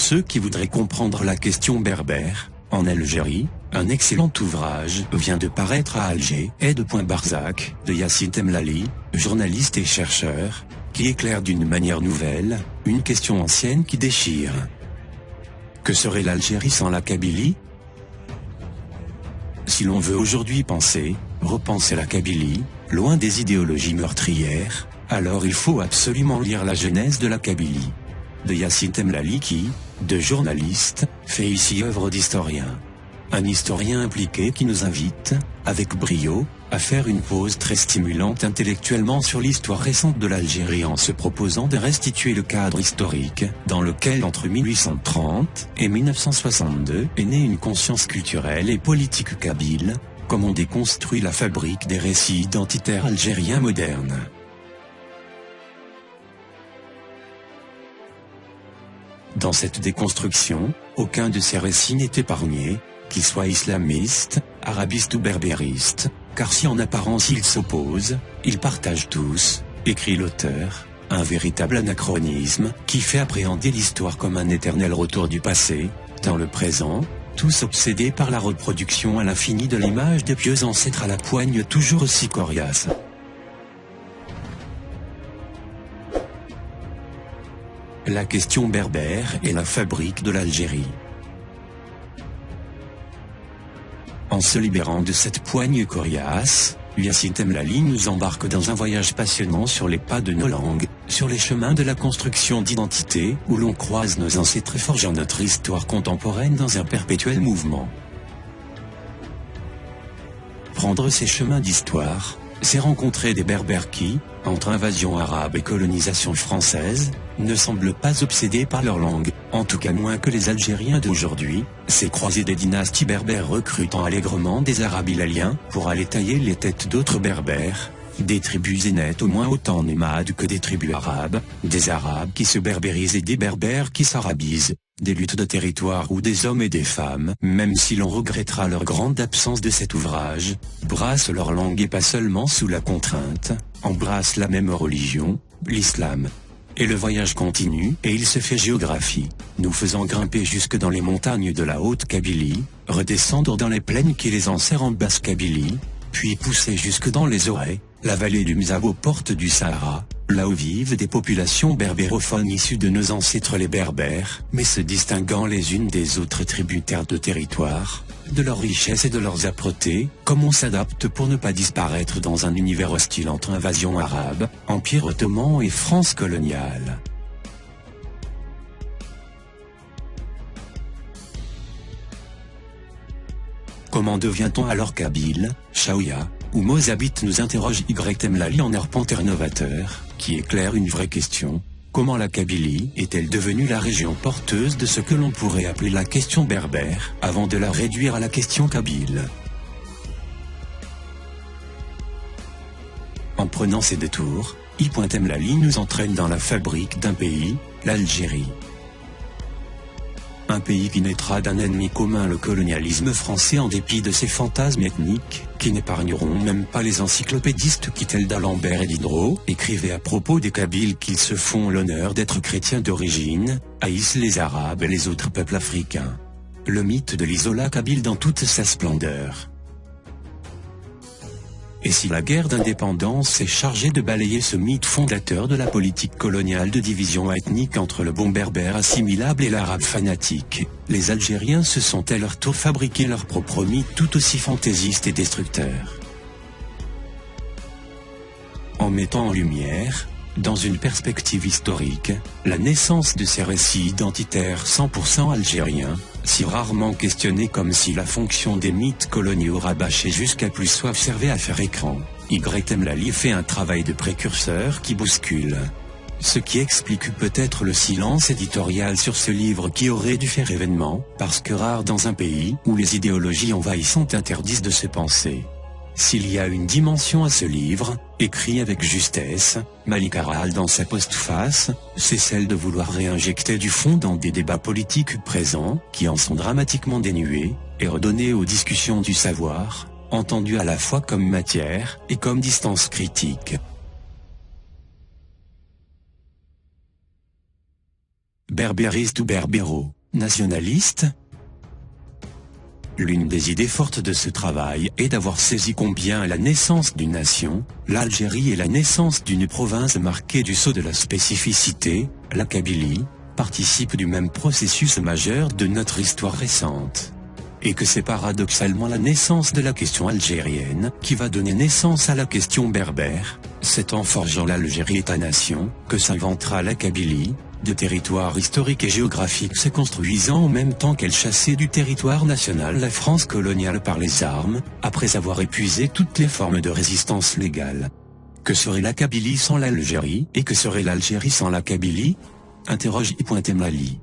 ceux qui voudraient comprendre la question berbère, en Algérie, un excellent ouvrage vient de paraître à Alger, Aide.Barzac, de Yacine Temlali, journaliste et chercheur, qui éclaire d'une manière nouvelle, une question ancienne qui déchire. Que serait l'Algérie sans la Kabylie? Si l'on veut aujourd'hui penser, repenser la Kabylie, loin des idéologies meurtrières, alors il faut absolument lire la genèse de la Kabylie. De Yacine Temlali qui, de journaliste, fait ici œuvre d'historien. Un historien impliqué qui nous invite, avec brio, à faire une pause très stimulante intellectuellement sur l'histoire récente de l'Algérie en se proposant de restituer le cadre historique dans lequel entre 1830 et 1962 est née une conscience culturelle et politique kabyle, comme on déconstruit la fabrique des récits identitaires algériens modernes. Dans cette déconstruction, aucun de ces récits n'est épargné, qu'ils soient islamistes, arabistes ou berbéristes, car si en apparence ils s'opposent, ils partagent tous, écrit l'auteur, un véritable anachronisme qui fait appréhender l'histoire comme un éternel retour du passé, dans le présent, tous obsédés par la reproduction à l'infini de l'image des pieux ancêtres à la poigne toujours aussi coriace. La question berbère est la fabrique de l'Algérie. En se libérant de cette poigne coriace, Yacine Temlali nous embarque dans un voyage passionnant sur les pas de nos langues, sur les chemins de la construction d'identité, où l'on croise nos ancêtres forgeant notre histoire contemporaine dans un perpétuel mouvement. Prendre ces chemins d'histoire, c'est rencontrer des berbères qui, entre invasion arabe et colonisation française, ne semblent pas obsédés par leur langue, en tout cas moins que les Algériens d'aujourd'hui, c'est croiser des dynasties berbères recrutant allègrement des Arabes ilaliens pour aller tailler les têtes d'autres berbères, des tribus zénètes au moins autant nomades que des tribus arabes, des Arabes qui se berbérisent et des berbères qui s'arabisent, des luttes de territoire où des hommes et des femmes, même si l'on regrettera leur grande absence de cet ouvrage, brassent leur langue et pas seulement sous la contrainte, embrassent la même religion, l'islam. Et le voyage continue et il se fait géographie, nous faisant grimper jusque dans les montagnes de la Haute-Kabylie, redescendre dans les plaines qui les enserrent en Basse-Kabylie, puis pousser jusque dans les Aurès, la vallée du Mzab aux portes du Sahara, là où vivent des populations berbérophones issues de nos ancêtres les berbères, mais se distinguant les unes des autres tributaires de territoire, de leur richesse et de leurs âpretés, comme on s'adapte pour ne pas disparaître dans un univers hostile entre invasion arabe, empire ottoman et France coloniale. Comment devient-on alors kabyle, chaouia, ou mozabite, nous interroge Y. Temlali en arpenteur novateur, qui éclaire une vraie question. Comment la Kabylie est-elle devenue la région porteuse de ce que l'on pourrait appeler la question berbère, avant de la réduire à la question kabyle? En prenant ces détours, Y. Temlali nous entraîne dans la fabrique d'un pays, l'Algérie. Un pays qui naîtra d'un ennemi commun, le colonialisme français, en dépit de ses fantasmes ethniques, qui n'épargneront même pas les encyclopédistes qui, tels d'Alembert et Diderot, écrivaient à propos des Kabyles qu'ils se font l'honneur d'être chrétiens d'origine, haïssent les Arabes et les autres peuples africains. Le mythe de l'isola kabyle dans toute sa splendeur. Et si la guerre d'indépendance s'est chargée de balayer ce mythe fondateur de la politique coloniale de division ethnique entre le bon berbère assimilable et l'arabe fanatique, les Algériens se sont à leur tour fabriqué leur propre mythe tout aussi fantaisiste et destructeur. En mettant en lumière, dans une perspective historique, la naissance de ces récits identitaires 100% algériens, si rarement questionnés comme si la fonction des mythes coloniaux rabâchés jusqu'à plus soif servait à faire écran, Y. Temlali fait un travail de précurseur qui bouscule. Ce qui explique peut-être le silence éditorial sur ce livre qui aurait dû faire événement, parce que rare dans un pays où les idéologies envahissantes interdisent de se penser. S'il y a une dimension à ce livre, écrit avec justesse, Malik Aral dans sa postface, c'est celle de vouloir réinjecter du fond dans des débats politiques présents, qui en sont dramatiquement dénués, et redonner aux discussions du savoir, entendu à la fois comme matière et comme distance critique. berbériste ou berbéro, nationaliste? L'une des idées fortes de ce travail est d'avoir saisi combien à la naissance d'une nation, l'Algérie est la naissance d'une province marquée du sceau de la spécificité, la Kabylie, participe du même processus majeur de notre histoire récente. Et que c'est paradoxalement la naissance de la question algérienne qui va donner naissance à la question berbère, c'est en forgeant l'Algérie État-nation que s'inventera la Kabylie, de territoire historique et géographique se construisant en même temps qu'elle chassait du territoire national la France coloniale par les armes, après avoir épuisé toutes les formes de résistance légale. Que serait la Kabylie sans l'Algérie et que serait l'Algérie sans la Kabylie? Interroge I.Temlali.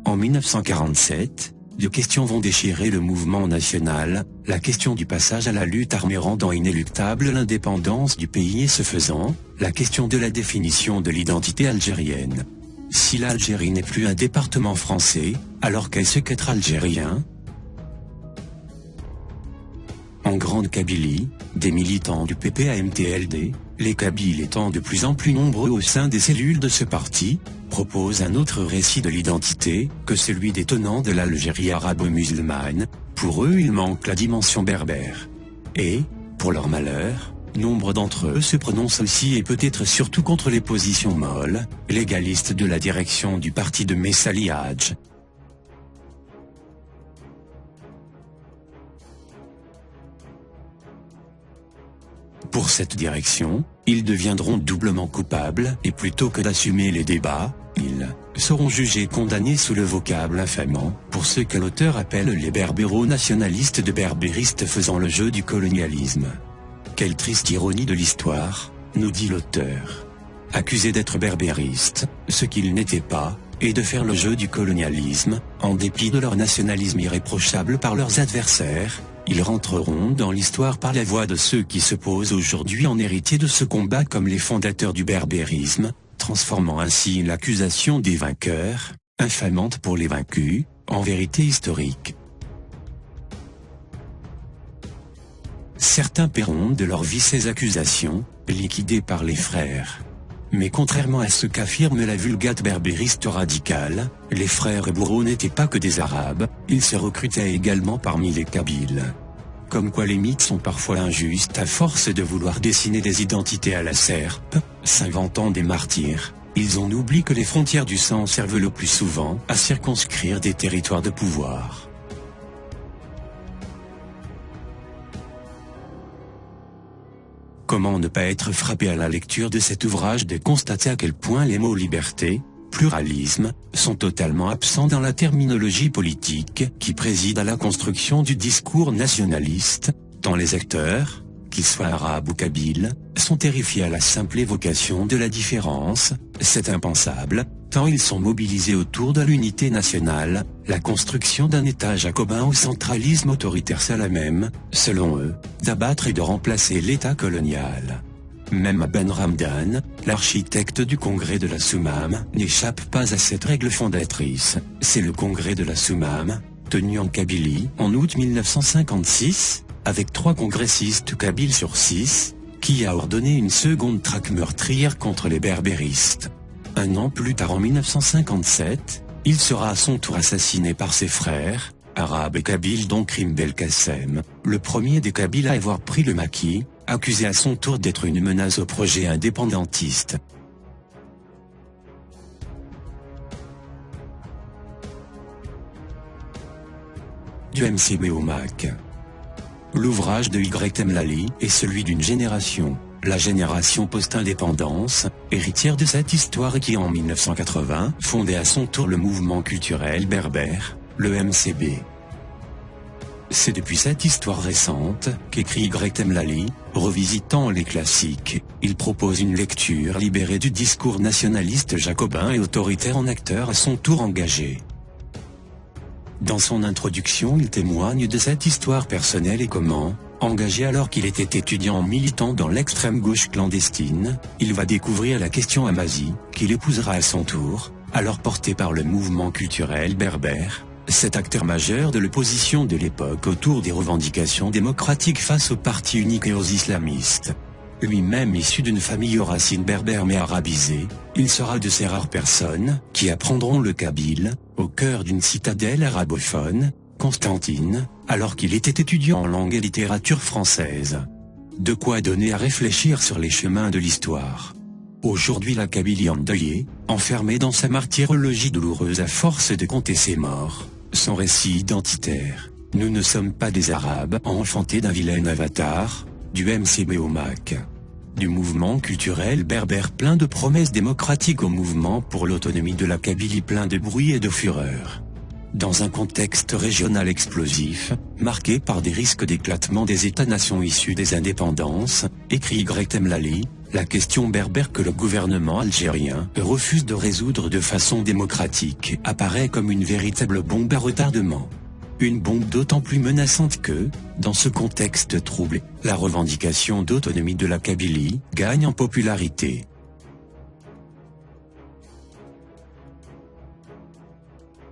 En 1947, deux questions vont déchirer le mouvement national, la question du passage à la lutte armée rendant inéluctable l'indépendance du pays et ce faisant, la question de la définition de l'identité algérienne. Si l'Algérie n'est plus un département français, alors qu'est-ce qu'être algérien? En Grande Kabylie, des militants du PPA-MTLD, les Kabyles étant de plus en plus nombreux au sein des cellules de ce parti, proposent un autre récit de l'identité que celui des tenants de l'Algérie arabo-musulmane. Pour eux il manque la dimension berbère. Et, pour leur malheur, nombre d'entre eux se prononcent aussi et peut-être surtout contre les positions molles, légalistes de la direction du parti de Messali Hadj. Pour cette direction, ils deviendront doublement coupables et plutôt que d'assumer les débats, ils seront jugés condamnés sous le vocable infamant pour ce que l'auteur appelle les berbéros nationalistes de berbéristes faisant le jeu du colonialisme. Quelle triste ironie de l'histoire, nous dit l'auteur. Accusés d'être berbéristes, ce qu'ils n'étaient pas, et de faire le jeu du colonialisme, en dépit de leur nationalisme irréprochable par leurs adversaires, ils rentreront dans l'histoire par la voie de ceux qui se posent aujourd'hui en héritiers de ce combat comme les fondateurs du berbérisme, transformant ainsi l'accusation des vainqueurs, infamante pour les vaincus, en vérité historique. Certains paieront de leur vie ces accusations, liquidées par les frères. Mais contrairement à ce qu'affirme la vulgate berbériste radicale, les frères bourreaux n'étaient pas que des Arabes, ils se recrutaient également parmi les Kabyles. Comme quoi les mythes sont parfois injustes à force de vouloir dessiner des identités à la serpe, s'inventant des martyrs, ils en oublient que les frontières du sang servent le plus souvent à circonscrire des territoires de pouvoir. Comment ne pas être frappé à la lecture de cet ouvrage de constater à quel point les mots liberté, pluralisme, sont totalement absents dans la terminologie politique qui préside à la construction du discours nationaliste, tant les acteurs, qu'ils soient arabes ou kabyles, sont terrifiés à la simple évocation de la différence, c'est impensable, tant ils sont mobilisés autour de l'unité nationale, la construction d'un État jacobin au centralisme autoritaire seul à même, selon eux, d'abattre et de remplacer l'État colonial. Même Ben Ramdan, l'architecte du congrès de la Soumam, n'échappe pas à cette règle fondatrice, c'est le congrès de la Soumam, tenu en Kabylie en août 1956, avec 3 congressistes kabyles sur 6, qui a ordonné une seconde traque meurtrière contre les berbéristes. Un an plus tard en 1957, il sera à son tour assassiné par ses frères, arabes et kabyles dont Krim Belkacem, le premier des Kabyles à avoir pris le maquis, accusé à son tour d'être une menace au projet indépendantiste. Du MCB au MAC. L'ouvrage de Y.Temlali est celui d'une génération, la génération post-indépendance, héritière de cette histoire et qui en 1980 fondait à son tour le mouvement culturel berbère, le MCB. C'est depuis cette histoire récente qu'écrit Y.Temlali, revisitant les classiques, il propose une lecture libérée du discours nationaliste jacobin et autoritaire en acteur à son tour engagé. Dans son introduction il témoigne de cette histoire personnelle et comment, engagé alors qu'il était étudiant militant dans l'extrême gauche clandestine, il va découvrir la question Amazie, qu'il épousera à son tour, alors porté par le mouvement culturel berbère, cet acteur majeur de l'opposition de l'époque autour des revendications démocratiques face au parti unique et aux islamistes. Lui-même issu d'une famille aux racines berbères mais arabisées, il sera de ces rares personnes qui apprendront le kabyle, au cœur d'une citadelle arabophone, Constantine, alors qu'il était étudiant en langue et littérature française. De quoi donner à réfléchir sur les chemins de l'histoire. Aujourd'hui la Kabylie endeuillée, enfermée dans sa martyrologie douloureuse à force de compter ses morts, son récit identitaire. Nous ne sommes pas des Arabes enfantés d'un vilain avatar, du MCB au MAC. Du mouvement culturel berbère plein de promesses démocratiques au mouvement pour l'autonomie de la Kabylie plein de bruit et de fureur. Dans un contexte régional explosif, marqué par des risques d'éclatement des États-nations issus des indépendances, écrit Y. Mlali, la question berbère que le gouvernement algérien refuse de résoudre de façon démocratique apparaît comme une véritable bombe à retardement. Une bombe d'autant plus menaçante que, dans ce contexte troublé, la revendication d'autonomie de la Kabylie gagne en popularité.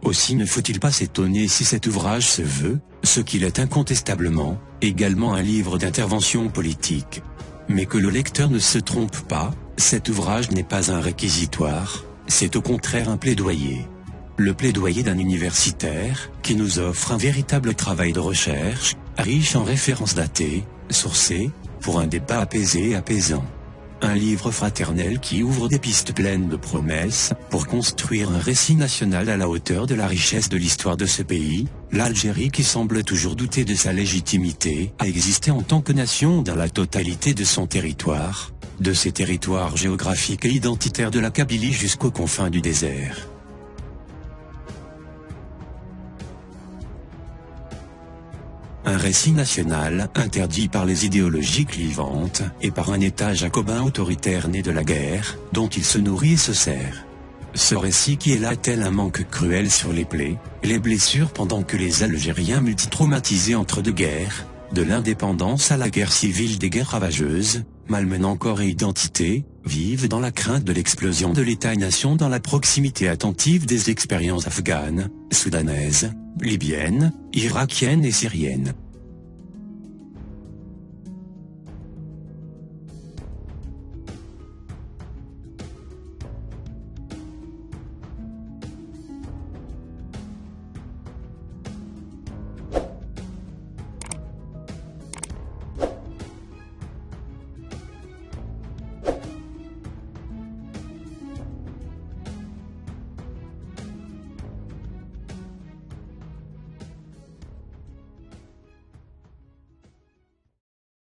Aussi ne faut-il pas s'étonner si cet ouvrage se veut, ce qu'il est incontestablement, également un livre d'intervention politique. Mais que le lecteur ne se trompe pas, cet ouvrage n'est pas un réquisitoire, c'est au contraire un plaidoyer. Le plaidoyer d'un universitaire, qui nous offre un véritable travail de recherche, riche en références datées, sourcées, pour un débat apaisé et apaisant. Un livre fraternel qui ouvre des pistes pleines de promesses, pour construire un récit national à la hauteur de la richesse de l'histoire de ce pays, l'Algérie qui semble toujours douter de sa légitimité à exister en tant que nation dans la totalité de son territoire, de ses territoires géographiques et identitaires de la Kabylie jusqu'aux confins du désert. Un récit national interdit par les idéologies clivantes et par un État jacobin autoritaire né de la guerre, dont il se nourrit et se sert. Ce récit qui est là tel un manque cruel sur les plaies, les blessures pendant que les Algériens multitraumatisés entre deux guerres, de l'indépendance à la guerre civile des guerres ravageuses, malmenant corps et identité, vivent dans la crainte de l'explosion de l'État-nation dans la proximité attentive des expériences afghanes, soudanaises, libyennes, irakiennes et syriennes.